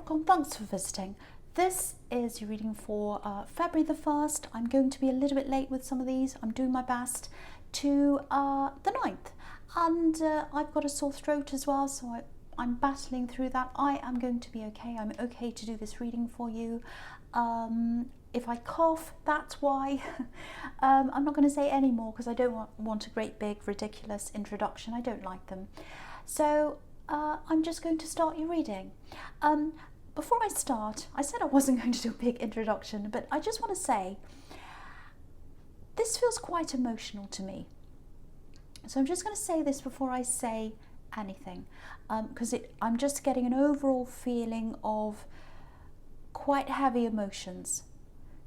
Capricorn, thanks for visiting. This is your reading for February the 1st. I'm going to be a little bit late with some of these. I'm doing my best to the 9th. And I've got a sore throat as well, so I'm battling through that. I am going to be okay. I'm okay to do this reading for you. If I cough, that's why. I'm not going to say any more because I don't want a great big ridiculous introduction. I don't like them. So I'm just going to start your reading. Before I start, I said I wasn't going to do a big introduction, but I just want to say this feels quite emotional to me. So I'm just going to say this before I say anything, because I'm just getting an overall feeling of quite heavy emotions.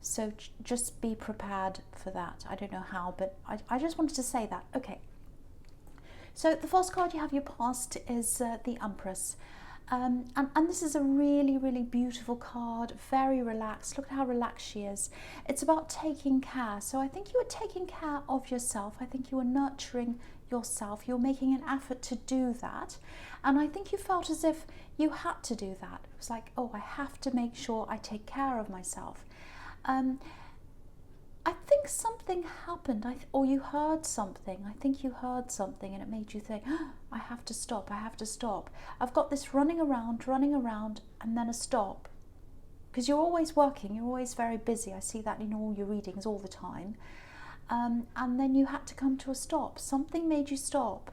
So just be prepared for that. I don't know how, but I just wanted to say that. Okay. So the first card you have your past is the Empress. And this is a really, really beautiful card, very relaxed. Look at how relaxed she is. It's about taking care. So I think you were taking care of yourself. I think you were nurturing yourself. You're making an effort to do that. And I think you felt as if you had to do that. It was like, oh, I have to make sure I take care of myself. I think something happened, or you heard something. I think you heard something and it made you think, oh, I have to stop, I have to stop. I've got this running around, and then a stop. Because you're always working, you're always very busy. I see that in all your readings all the time. And then you had to come to a stop. Something made you stop.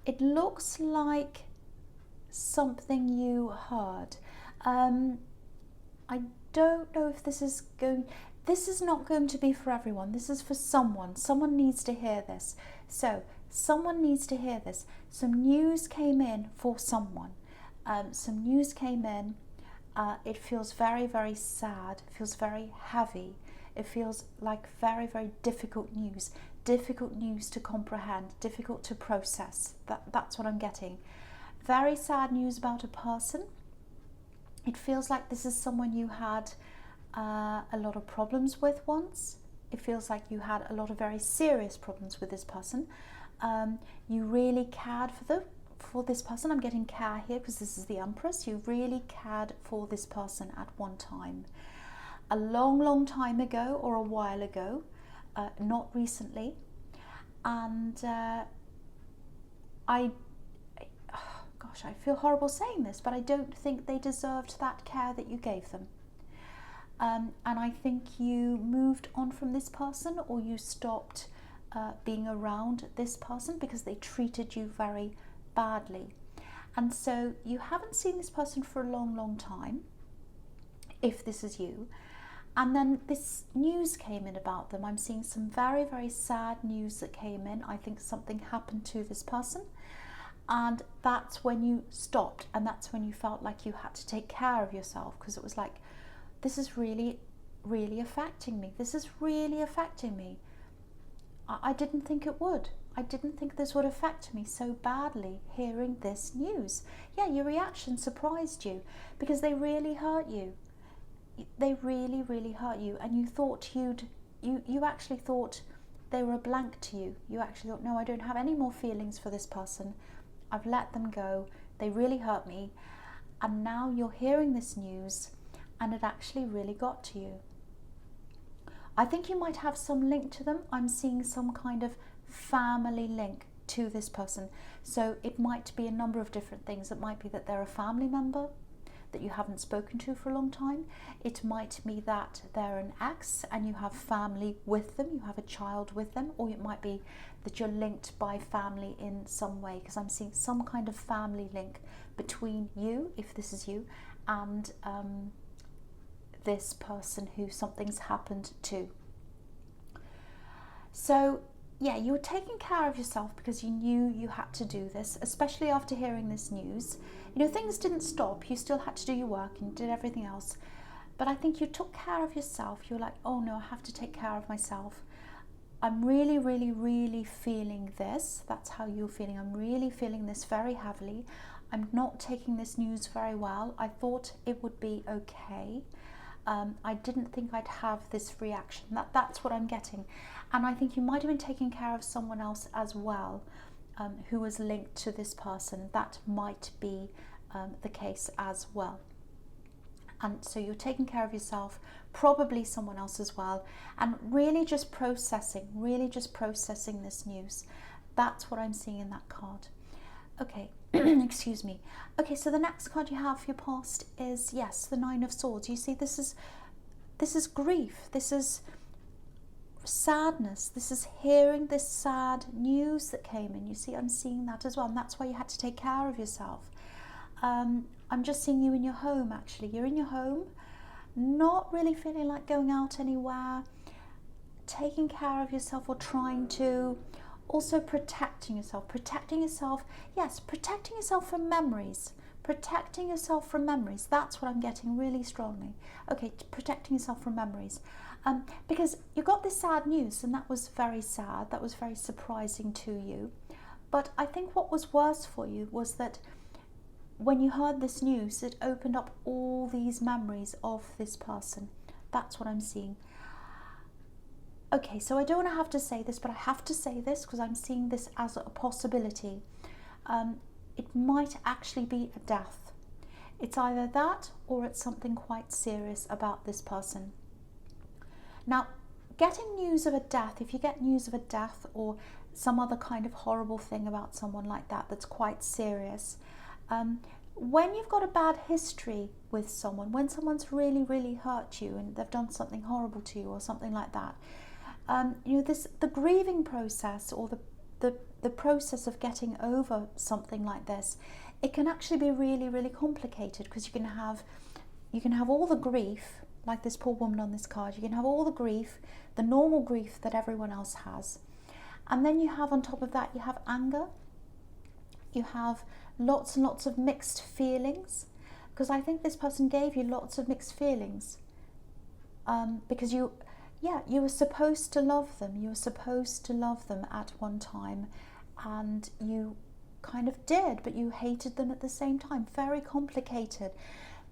It looks like something you heard. I don't know if this is not going to be for everyone. This is for someone. Someone needs to hear this. So someone needs to hear this. Some news came in for someone. Some news came in. It feels very, very sad. It feels very heavy. It feels like very, very difficult news. Difficult news to comprehend. Difficult to process. That's what I'm getting. Very sad news about a person. It feels like this is someone you had a lot of problems with once. It feels like you had a lot of very serious problems with this person. You really cared for this person. I'm getting care here because this is the Empress. You really cared for this person at one time. A long, long time ago or a while ago, not recently. And gosh, I feel horrible saying this, but I don't think they deserved that care that you gave them. And I think you moved on from this person, or you stopped being around this person because they treated you very badly. And so you haven't seen this person for a long, long time, if this is you. And then this news came in about them. I'm seeing some very, very sad news that came in. I think something happened to this person. And that's when you stopped, and that's when you felt like you had to take care of yourself, because it was like, this is really, really affecting me. This is really affecting me. I didn't think it would. I didn't think this would affect me so badly, hearing this news. Yeah, your reaction surprised you because they really hurt you. They really, really hurt you. And you thought you actually thought they were a blank to you. You actually thought, no, I don't have any more feelings for this person. I've let them go. They really hurt me. And now you're hearing this news and it actually really got to you. I think you might have some link to them. I'm seeing some kind of family link to this person. So it might be a number of different things. It might be that they're a family member that you haven't spoken to for a long time. It might be that they're an ex and you have family with them, you have a child with them, or it might be that you're linked by family in some way, because I'm seeing some kind of family link between you, if this is you, and this person who something's happened to. So yeah, you were taking care of yourself because you knew you had to do this, especially after hearing this news. You know, things didn't stop. You still had to do your work and did everything else. But I think you took care of yourself. You were like, oh no, I have to take care of myself. I'm really, really, really feeling this. That's how you're feeling. I'm really feeling this very heavily. I'm not taking this news very well. I thought it would be okay. I didn't think I'd have this reaction. That's what I'm getting. And I think you might have been taking care of someone else as well, who was linked to this person. That might be the case as well. And so you're taking care of yourself, probably someone else as well, and really just processing this news. That's what I'm seeing in that card. Okay, excuse me. Okay, so the next card you have for your past is, yes, the Nine of Swords. You see, this is grief. This is sadness. This is hearing this sad news that came in. You see, I'm seeing that as well, and that's why you had to take care of yourself. I'm just seeing you in your home, actually. You're in your home, not really feeling like going out anywhere, taking care of yourself, or trying to, also protecting yourself, yes, protecting yourself from memories, that's what I'm getting really strongly. Okay, protecting yourself from memories. Because you got this sad news, and that was very sad, that was very surprising to you. But I think what was worse for you was that when you heard this news, it opened up all these memories of this person. That's what I'm seeing. Okay, so I don't want to have to say this, but I have to say this because I'm seeing this as a possibility. It might actually be a death. It's either that or it's something quite serious about this person. Now, getting news of a death, if you get news of a death or some other kind of horrible thing about someone like that that's quite serious, when you've got a bad history with someone, when someone's really, really hurt you and they've done something horrible to you or something like that, the grieving process or the process of getting over something like this, it can actually be really, really complicated, because you can have all the grief, like this poor woman on this card. You can have all the grief, the normal grief that everyone else has, and then you have, on top of that, you have anger, you have lots and lots of mixed feelings, because I think this person gave you lots of mixed feelings, because you were supposed to love them. You were supposed to love them at one time, and you kind of did, but you hated them at the same time. Very complicated.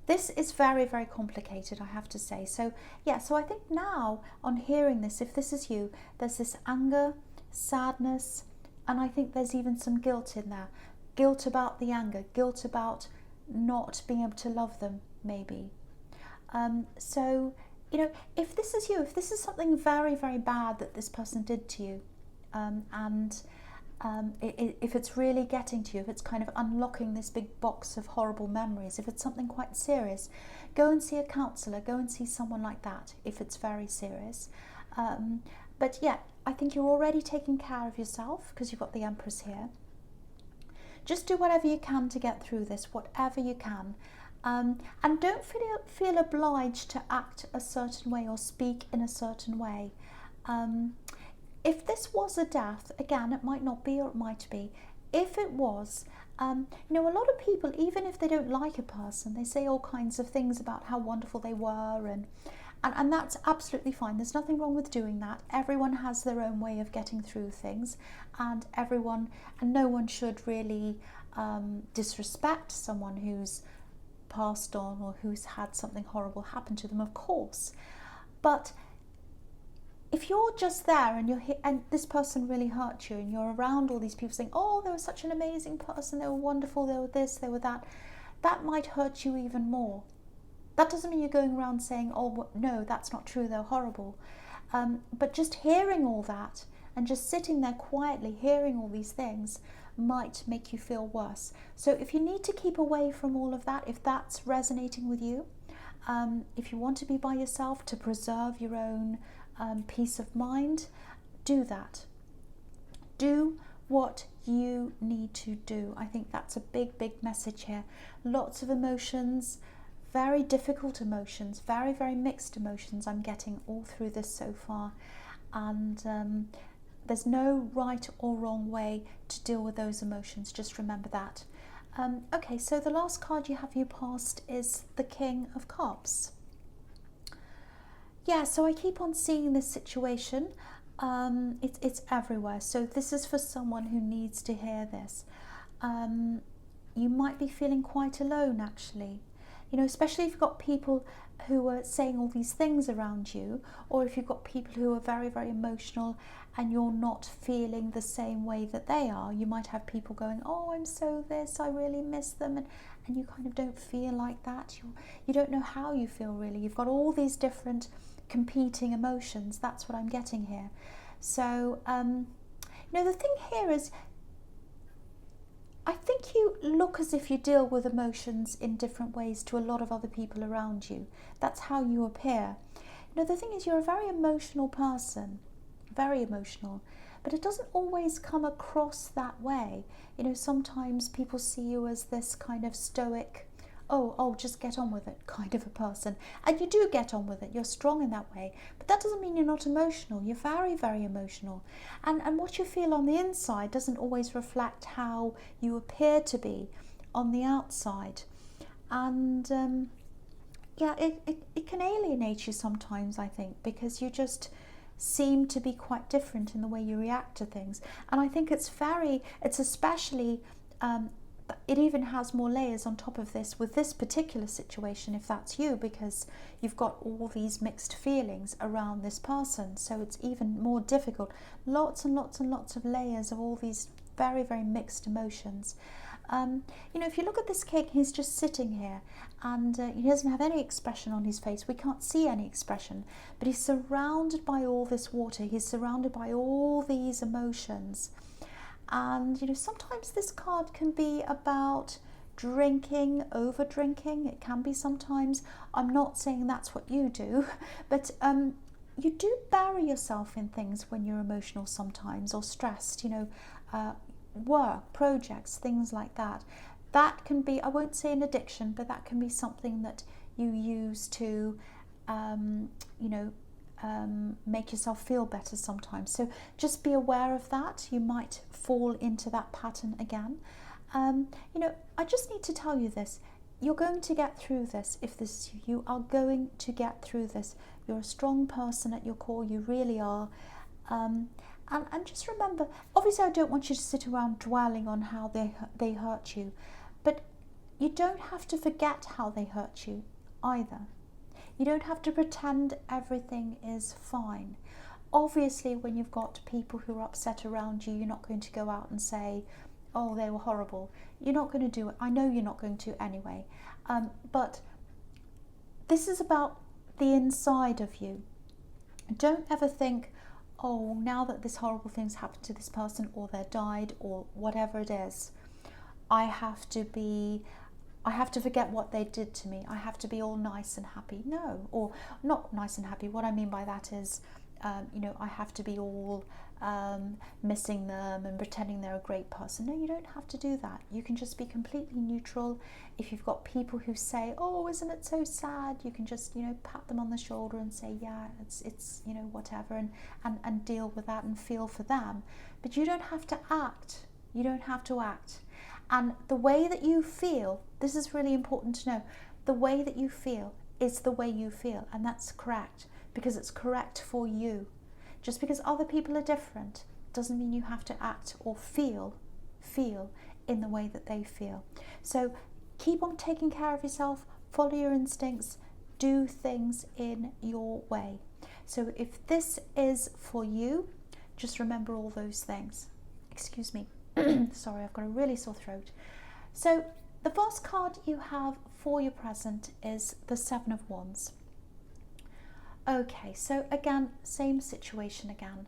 This is very, very complicated, I have to say. So yeah, so I think now, on hearing this, if this is you, there's this anger, sadness, and I think there's even some guilt in there. Guilt about the anger, guilt about not being able to love them, maybe. So, if this is you, if this is something very, very bad that this person did to you, if it's really getting to you, if it's kind of unlocking this big box of horrible memories, if it's something quite serious, go and see a counsellor, go and see someone like that if it's very serious. But yeah, I think you're already taking care of yourself because you've got the Empress here. Just do whatever you can to get through this, whatever you can. And don't feel obliged to act a certain way or speak in a certain way. If this was a death, again, it might not be or it might be. If it was, a lot of people, even if they don't like a person, they say all kinds of things about how wonderful they were, and that's absolutely fine. There's nothing wrong with doing that. Everyone has their own way of getting through things, and no one should really disrespect someone who's passed on or who's had something horrible happen to them, of course. But if you're just there and this person really hurt you, and you're around all these people saying, oh, they were such an amazing person, they were wonderful, they were this, they were that, that might hurt you even more. That doesn't mean you're going around saying, oh, no, that's not true, they're horrible. But just hearing all that and just sitting there quietly hearing all these things might make you feel worse. So if you need to keep away from all of that, if that's resonating with you, if you want to be by yourself to preserve your own peace of mind, do that. Do what you need to do. I think that's a big, big message here. Lots of emotions, very difficult emotions, very, very mixed emotions I'm getting all through this so far. And there's no right or wrong way to deal with those emotions. Just remember that. Okay, so the last card you have for your past is the King of Cups. Yeah, so I keep on seeing this situation. It's everywhere. So this is for someone who needs to hear this. You might be feeling quite alone, actually. You know, especially if you've got people who are saying all these things around you, or if you've got people who are very, very emotional and you're not feeling the same way that they are. You might have people going, oh, I'm so this, I really miss them, and you kind of don't feel like that. You don't know how you feel really. You've got all these different competing emotions. That's what I'm getting here. So, you know, the thing here is, I think you look as if you deal with emotions in different ways to a lot of other people around you. That's how you appear. You know, the thing is, you're a very emotional person, very emotional, but it doesn't always come across that way. You know, sometimes people see you as this kind of stoic, oh, just get on with it kind of a person. And you do get on with it. You're strong in that way. But that doesn't mean you're not emotional. You're very, very emotional. And what you feel on the inside doesn't always reflect how you appear to be on the outside. And yeah, it can alienate you sometimes, I think, because you just seem to be quite different in the way you react to things. And I think it's especially it even has more layers on top of this with this particular situation, if that's you, because you've got all these mixed feelings around this person. So it's even more difficult. Lots and lots and lots of layers of all these very, very mixed emotions. You know, if you look at this king, he's just sitting here and he doesn't have any expression on his face. We can't see any expression, but he's surrounded by all this water. He's surrounded by all these emotions. And, you know, sometimes this card can be about drinking, over drinking. It can be sometimes. I'm not saying that's what you do, but you do bury yourself in things when you're emotional sometimes, or stressed, you know, work, projects, things like that. That can be, I won't say an addiction, but that can be something that you use to, you know, make yourself feel better sometimes. So just be aware of that. You might fall into that pattern again. You know, I just need to tell you this. You're going to get through this. If this is you, are going to get through this. You're a strong person at your core. You really are. And just remember, obviously I don't want you to sit around dwelling on how they hurt you, but you don't have to forget how they hurt you either. You don't have to pretend everything is fine. Obviously, when you've got people who are upset around you, you're not going to go out and say, oh, they were horrible. You're not going to do it. I know you're not going to anyway. But this is about the inside of you. Don't ever think, oh, now that this horrible thing's happened to this person, or they died, or whatever it is, I have to forget what they did to me. I have to be all nice and happy. No, or not nice and happy. What I mean by that is, you know, I have to be all missing them and pretending they're a great person. No, you don't have to do that. You can just be completely neutral. If you've got people who say, oh, isn't it so sad? You can just, you know, pat them on the shoulder and say, yeah, it's you know, whatever, and deal with that and feel for them. But you don't have to act. You don't have to act. And the way that you feel, this is really important to know, the way that you feel is the way you feel, and that's correct, because it's correct for you. Just because other people are different doesn't mean you have to act or feel in the way that they feel. So keep on taking care of yourself, follow your instincts, do things in your way. So if this is for you, just remember all those things. Excuse me. Sorry, I've got a really sore throat. So the first card you have for your present is the Seven of Wands. Okay, so again, same situation again.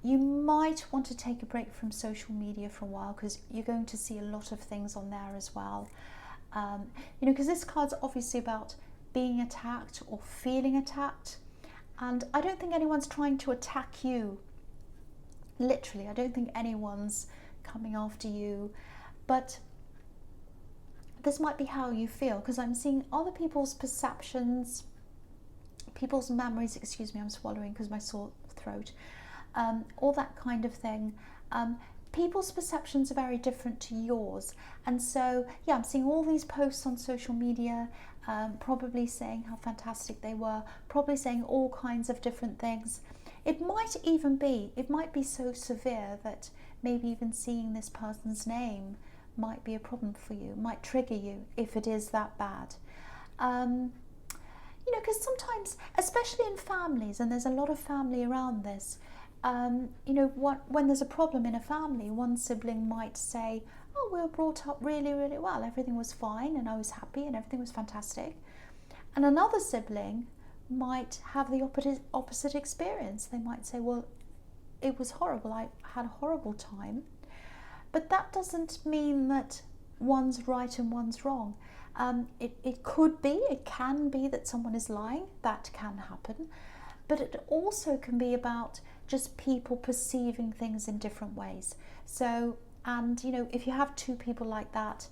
You might want to take a break from social media for a while, because you're going to see a lot of things on there as well. You know, because this card's obviously about being attacked or feeling attacked. And I don't think anyone's trying to attack you. Literally, I don't think anyone's coming after you, but this might be how you feel, because I'm seeing other people's perceptions, people's memories, excuse me, I'm swallowing because my sore throat, all that kind of thing. People's perceptions are very different to yours, and so yeah, I'm seeing all these posts on social media, probably saying how fantastic they were, probably saying all kinds of different things. It might be so severe that maybe even seeing this person's name might be a problem for you, might trigger you if it is that bad. You know, because sometimes, especially in families, and there's a lot of family around this, you know, when there's a problem in a family, one sibling might say, oh, we were brought up really, really well, everything was fine and I was happy and everything was fantastic. And another sibling might have the opposite experience. They might say, well, it was horrible, I had a horrible time. But that doesn't mean that one's right and one's wrong. It can be that someone is lying, that can happen. But it also can be about just people perceiving things in different ways. So, and you know, if you have two people like that,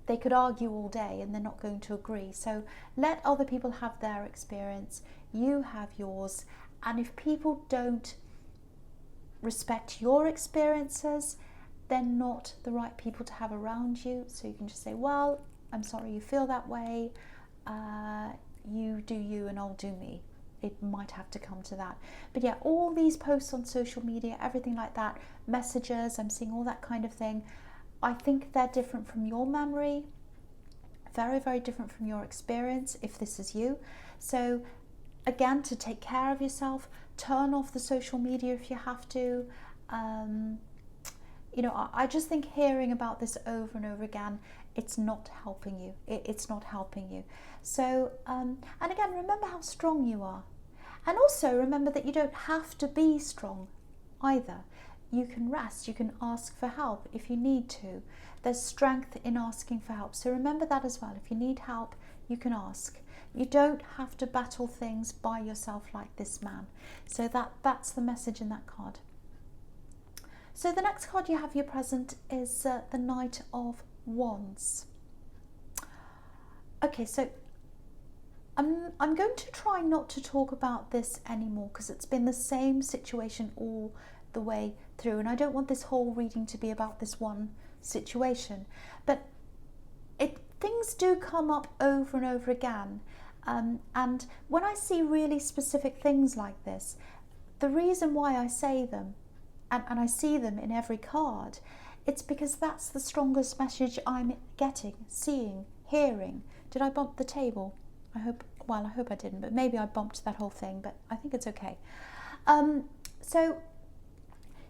they could argue all day and they're not going to agree. So let other people have their experience, you have yours. And if people don't respect your experiences, they're not the right people to have around you. So you can just say, well, I'm sorry you feel that way. You do you and I'll do me. It might have to come to that. But yeah, all these posts on social media, everything like that, messages, I'm seeing all that kind of thing. I think they're different from your memory, very, very different from your experience, if this is you. So again, to take care of yourself, turn off the social media if you have to. You know, I just think hearing about this over and over again, it's not helping you. It's not helping you. So, and again, remember how strong you are. And also remember that you don't have to be strong either. You can rest, you can ask for help if you need to. There's strength in asking for help. So remember that as well. If you need help, you can ask. You don't have to battle things by yourself like this man. So that's the message in that card. So the next card you have your present is the Knight of Wands. Okay, so I'm going to try not to talk about this anymore because it's been the same situation all the way through, and I don't want this whole reading to be about this one situation. But things do come up over and over again, and when I see really specific things like this, the reason why I say them, and I see them in every card, it's because that's the strongest message I'm getting, seeing, hearing. Did I bump the table? I hope I didn't, but maybe I bumped that whole thing, but I think it's okay. So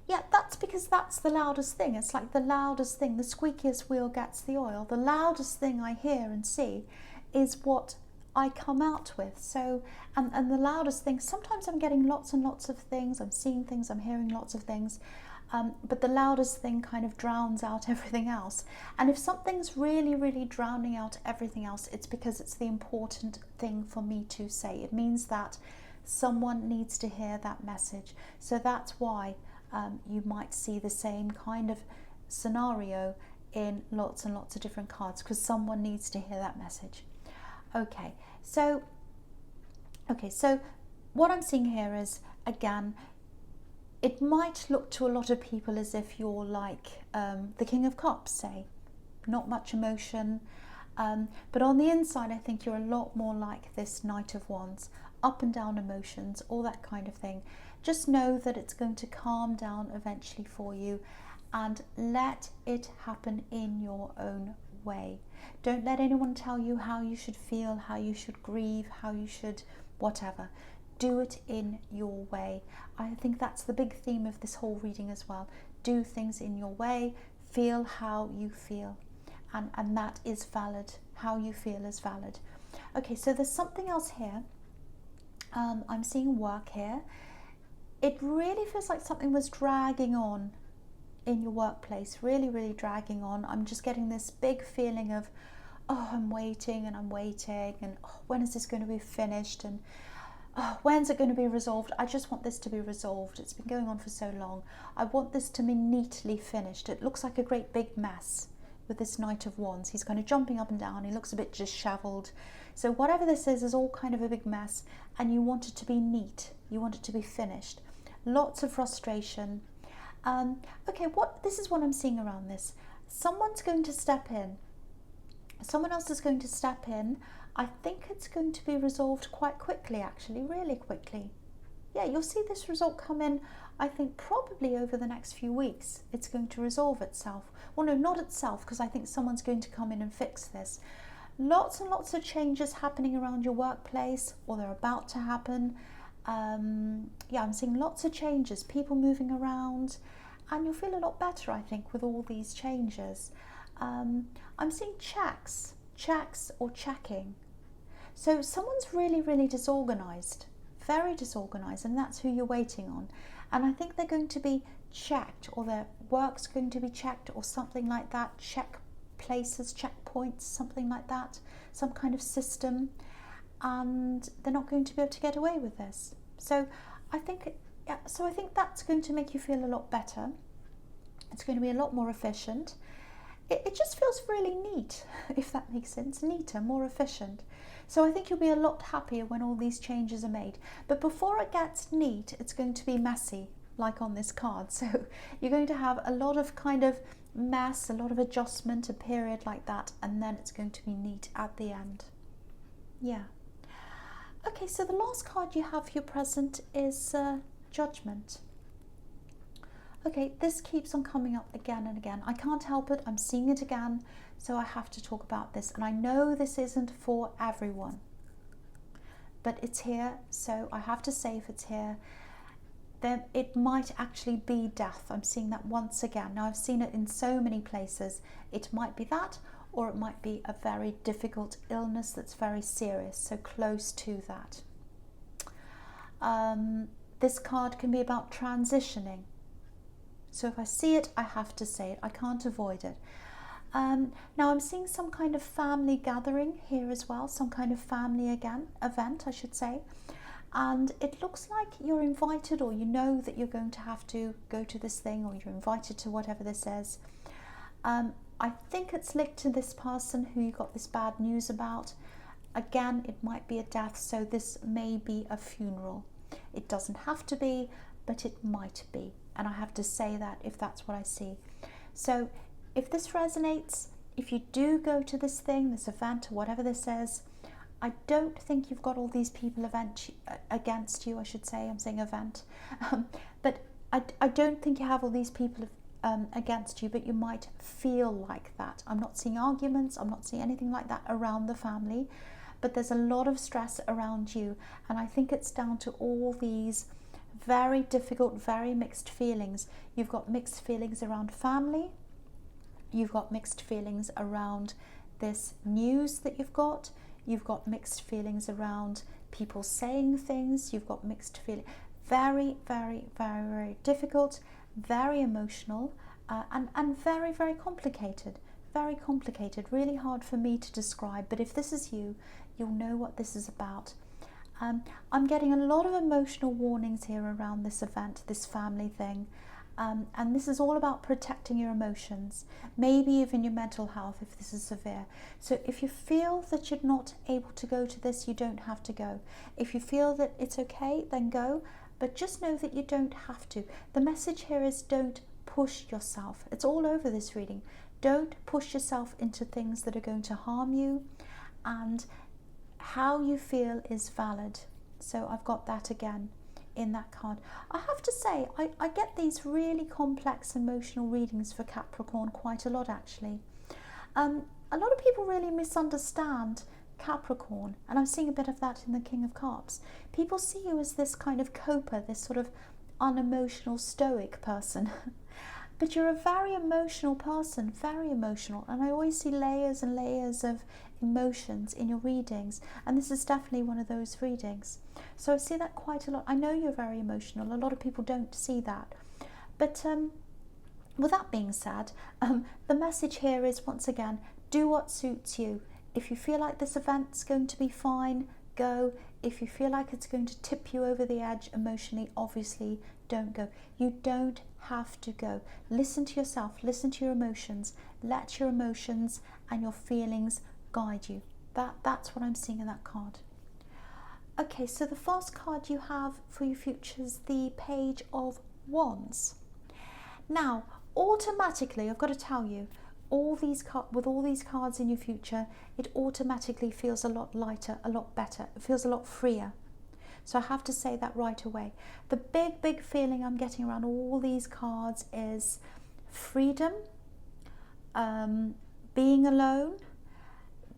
yeah, that's because that's the loudest thing. It's like the loudest thing, the squeakiest wheel gets the oil. The loudest thing I hear and see is what I come out with. So, and the loudest thing, sometimes I'm getting lots and lots of things, I'm seeing things, I'm hearing lots of things, but the loudest thing kind of drowns out everything else. And if something's really, really drowning out everything else, it's because it's the important thing for me to say. It means that someone needs to hear that message. So that's why you might see the same kind of scenario in lots and lots of different cards, because someone needs to hear that message. Okay, so what I'm seeing here is, again, it might look to a lot of people as if you're like the King of Cups, say, not much emotion, but on the inside I think you're a lot more like this Knight of Wands, up and down emotions, all that kind of thing. Just know that it's going to calm down eventually for you, and let it happen in your own way. Don't let anyone tell you how you should feel, how you should grieve, how you should whatever. Do it in your way. I think that's the big theme of this whole reading as well. Do things in your way, feel how you feel, and that is valid. How you feel is valid. Okay, so there's something else here. I'm seeing work here. It really feels like something was dragging on in your workplace, really, really dragging on. I'm just getting this big feeling of, oh, I'm waiting and oh, when is this going to be finished, and oh, when's it going to be resolved? I just want this to be resolved. It's been going on for so long. I want this to be neatly finished. It looks like a great big mess with this Knight of Wands. He's kind of jumping up and down. He looks a bit disheveled. So whatever this is all kind of a big mess, and you want it to be neat. You want it to be finished. Lots of frustration. Okay, this is what I'm seeing around this. Someone's going to step in. Someone else is going to step in. I think it's going to be resolved quite quickly, actually, really quickly. Yeah, you'll see this result come in I think probably over the next few weeks it's going to resolve itself. Well, no, not itself, because I think someone's going to come in and fix this. Lots and lots of changes happening around your workplace, or they're about to happen. Yeah, I'm seeing lots of changes, people moving around, and you'll feel a lot better, I think, with all these changes. I'm seeing checks or checking. So someone's really, really disorganized, very disorganized, and that's who you're waiting on. And I think they're going to be checked, or their work's going to be checked, or something like that. Check places, checkpoints, something like that, some kind of system, and they're not going to be able to get away with this. So I think that's going to make you feel a lot better. It's going to be a lot more efficient. It just feels really neat, if that makes sense. Neater, more efficient. So I think you'll be a lot happier when all these changes are made. But before it gets neat, it's going to be messy, like on this card. So you're going to have a lot of kind of mess, a lot of adjustment, a period like that, and then it's going to be neat at the end. Yeah. Okay, so the last card you have for your present is Judgment. Okay, this keeps on coming up again and again. I can't help it, I'm seeing it again, so I have to talk about this. And I know this isn't for everyone, but it's here, so I have to say if it's here, then it might actually be death. I'm seeing that once again. Now, I've seen it in so many places. It might be that, or it might be a very difficult illness that's very serious, so close to that. This card can be about transitioning. So if I see it, I have to say it. I can't avoid it. Now I'm seeing some kind of family gathering here as well, some kind of family event, I should say. And it looks like you're invited, or you know that you're going to have to go to this thing, or you're invited to whatever this is. I think it's linked to this person who you got this bad news about. Again, it might be a death, so this may be a funeral. It doesn't have to be, but it might be. And I have to say that if that's what I see. So if this resonates, if you do go to this thing, this event, or whatever this is, I don't think you've got all these people against you, I should say. I'm saying event. But I don't think you have all these people against you, but you might feel like that. I'm not seeing arguments. I'm not seeing anything like that around the family. But there's a lot of stress around you. And I think it's down to all these very difficult, very mixed feelings. You've got mixed feelings around family. You've got mixed feelings around this news that you've got. You've got mixed feelings around people saying things. You've got mixed feelings. Very, very, very, very difficult, very emotional, and very, very complicated. Very complicated, really hard for me to describe. But if this is you, you'll know what this is about. I'm getting a lot of emotional warnings here around this event, this family thing. And this is all about protecting your emotions, maybe even your mental health if this is severe. So if you feel that you're not able to go to this, you don't have to go. If you feel that it's okay, then go. But just know that you don't have to. The message here is don't push yourself. It's all over this reading. Don't push yourself into things that are going to harm you. And how you feel is valid. So I've got that again in that card. I have to say, I get these really complex emotional readings for Capricorn quite a lot, actually. A lot of people really misunderstand Capricorn, and I'm seeing a bit of that in the King of Cups. People see you as this kind of coper, this sort of unemotional, stoic person. But you're a very emotional person, very emotional. And I always see layers and layers of emotions in your readings. And this is definitely one of those readings. So I see that quite a lot. I know you're very emotional. A lot of people don't see that. But with that being said, the message here is, once again, do what suits you. If you feel like this event's going to be fine, go. If you feel like it's going to tip you over the edge emotionally, obviously don't go. You don't have to go. Listen to yourself, listen to your emotions, let your emotions and your feelings guide you. That's what I'm seeing in that card. Okay, so the first card you have for your future is the Page of Wands. Now, automatically, I've got to tell you, with all these cards in your future, it automatically feels a lot lighter, a lot better. It feels a lot freer. So I have to say that right away. The big feeling I'm getting around all these cards is freedom, being alone,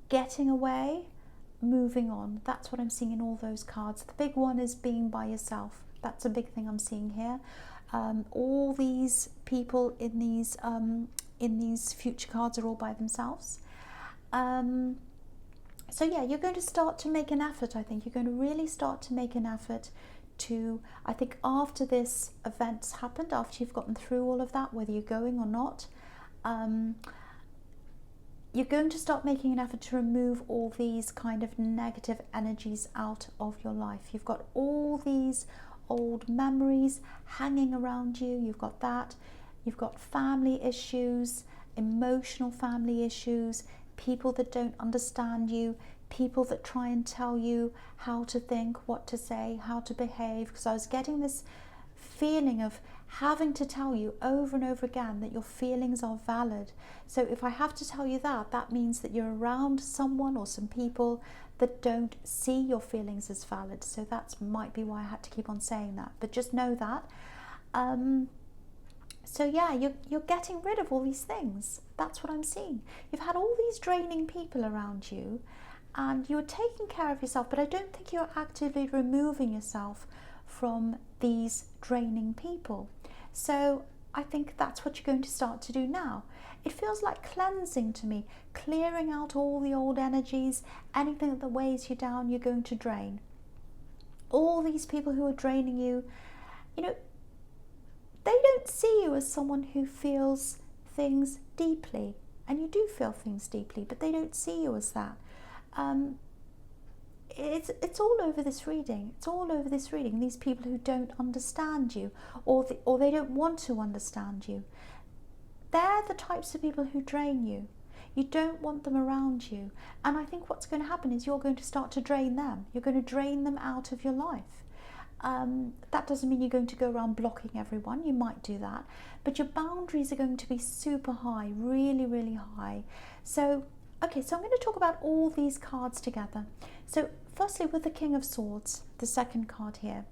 getting away, moving on. That's what I'm seeing in all those cards. The big one is being by yourself. That's a big thing I'm seeing here. All these people in these future cards are all by themselves. So yeah, you're going to start to make an effort. I think you're going to really start to make an effort to, I think after this event's happened, after you've gotten through all of that, whether you're going or not, you're going to start making an effort to remove all these kind of negative energies out of your life. You've got all these old memories hanging around you. You've got that. You've got family issues, emotional family issues, people that don't understand you, people that try and tell you how to think, what to say, how to behave. Because I was getting this feeling of having to tell you over and over again that your feelings are valid. So if I have to tell you that, that means that you're around someone or some people that don't see your feelings as valid. So that might be why I had to keep on saying that. But just know that. So yeah, you're getting rid of all these things. That's what I'm seeing. You've had all these draining people around you and you're taking care of yourself, but I don't think you're actively removing yourself from these draining people. So I think that's what you're going to start to do now. It feels like cleansing to me, clearing out all the old energies, anything that weighs you down, you're going to drain. All these people who are draining you, you know, they don't see you as someone who feels things deeply. And you do feel things deeply, but they don't see you as that. It's all over this reading. It's all over this reading. These people who don't understand you, or they don't want to understand you. They're the types of people who drain you. You don't want them around you. And I think what's going to happen is you're going to start to drain them. You're going to drain them out of your life. That doesn't mean you're going to go around blocking everyone. You might do that. But your boundaries are going to be super high, really, really high. So, okay, so I'm going to talk about all these cards together. So, firstly, with the King of Swords, the second card here.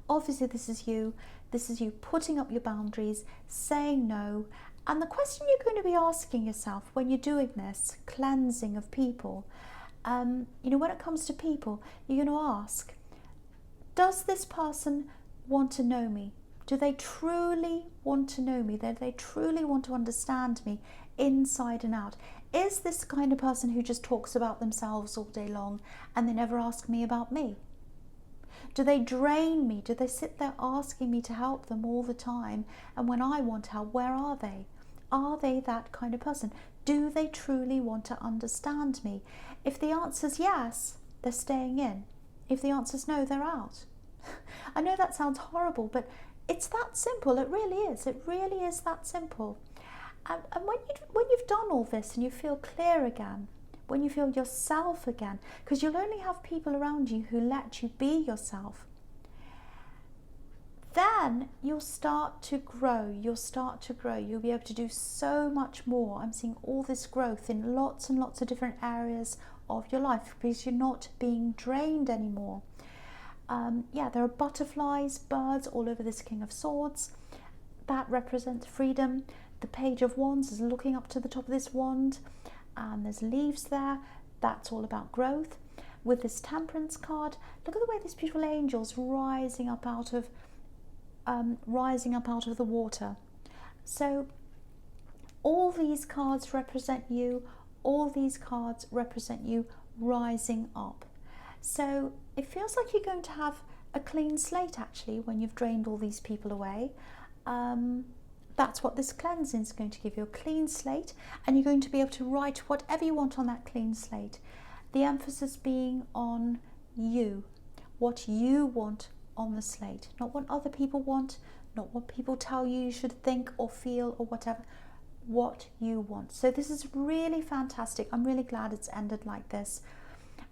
Obviously, this is you. This is you putting up your boundaries, saying no. And the question you're going to be asking yourself when you're doing this cleansing of people, when it comes to people, you're going to ask, does this person want to know me? Do they truly want to know me? Do they truly want to understand me inside and out? Is this the kind of person who just talks about themselves all day long and they never ask me about me? Do they drain me? Do they sit there asking me to help them all the time? And when I want help, where are they? Are they that kind of person? Do they truly want to understand me? If the answer's yes, they're staying in. If the answer's no, they're out. I know that sounds horrible, but it's that simple. It really is. It really is that simple. And when you've done all this and you feel clear again, when you feel yourself again, because you'll only have people around you who let you be yourself, then you'll start to grow. You'll start to grow. You'll be able to do so much more. I'm seeing all this growth in lots and lots of different areas of your life because you're not being drained anymore. There are butterflies, birds all over this King of Swords. That represents freedom. The Page of Wands is looking up to the top of this wand, and there's leaves there. That's all about growth. With this Temperance card, look at the way these beautiful angels rising up out of the water. So all these cards represent you. All these cards represent you rising up. So it feels like you're going to have a clean slate actually when you've drained all these people away. That's what this cleansing is going to give you, a clean slate, and you're going to be able to write whatever you want on that clean slate. The emphasis being on you, what you want on the slate, not what other people want, not what people tell you you should think or feel or whatever, what you want. So this is really fantastic. I'm really glad it's ended like this.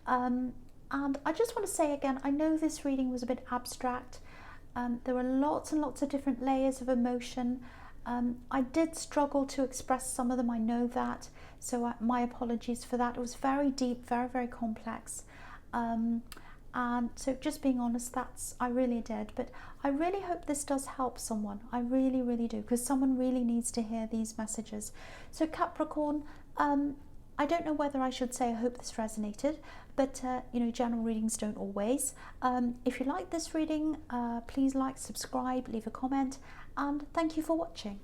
And I just want to say again, I know this reading was a bit abstract. There were lots and lots of different layers of emotion. I did struggle to express some of them, I know that, so my apologies for that. It was very deep, very, very complex. And And so just being honest, I really did. But I really hope this does help someone. I really, really do, because someone really needs to hear these messages. So Capricorn, I don't know whether I should say I hope this resonated, but you know, general readings don't always. If you like this reading, please like, subscribe, leave a comment, and thank you for watching.